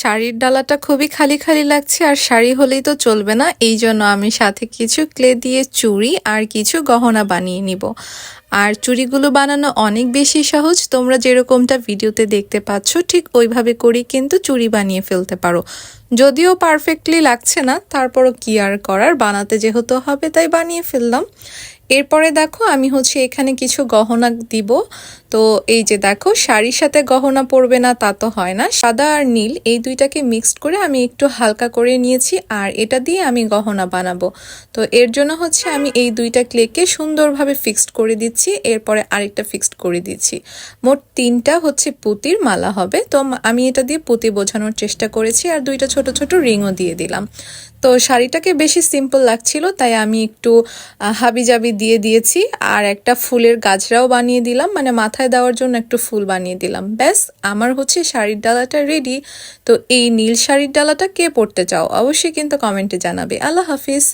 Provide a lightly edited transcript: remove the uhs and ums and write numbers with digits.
শাড়ির ডালাটা খুবই খালি খালি লাগছে আর শাড়ি হলেই তো চলবে না, এই জন্য আমি সাথে কিছু ক্লে দিয়ে চুড়ি আর কিছু গহনা বানিয়ে নিব। আর চুড়িগুলো বানানো অনেক বেশি সহজ, তোমরা যেরকমটা ভিডিওতে দেখতে পাচ্ছ ঠিক ওইভাবে করেই কিন্তু চুড়ি বানিয়ে ফেলতে পারো। যদিও পারফেক্টলি লাগছে না, তারপরও কি আর করার, বানাতে যেহেতু হবে তাই বানিয়ে ফেললাম। এরপরে দেখো আমি এখানে কিছু গহনা দিব। তো এই যে দেখো, শাড়ির সাথে গহনা পরবে না তা তো হয় না, সাদা আর নীল এই দুইটাকে মিক্সড করে আমি একটু হালকা করে নিয়েছি আর এটা দিয়ে আমি গহনা বানাবো। তো এর জন্য আমি এই দুইটা ক্লেকে সুন্দরভাবে ফিক্সড করে দিচ্ছি, এরপরে আরেকটা ফিক্সড করে দিচ্ছি। মোট তিনটা পুঁতির মালা হবে। তো আমি এটা দিয়ে পুঁতি বোঝানোর চেষ্টা করেছি আর দুইটা ছোট ছোট রিংও দিয়ে দিলাম। তো শাড়িটাকে বেশি সিম্পল লাগছিল তাই আমি একটু হাবিজাবি দিয়ে দিয়েছি আর একটা ফুলের গাজরাও বানিয়ে দিলাম, মানে মাথায় দেওয়ার জন্য একটু ফুল বানিয়ে দিলাম। ব্যাস, আমার শাড়ির ডালাটা রেডি। তো এই নীল শাড়ির ডালাটা কে পরতে চাও অবশ্যই কিন্তু কমেন্টে জানাবে। আল্লাহ হাফিজ।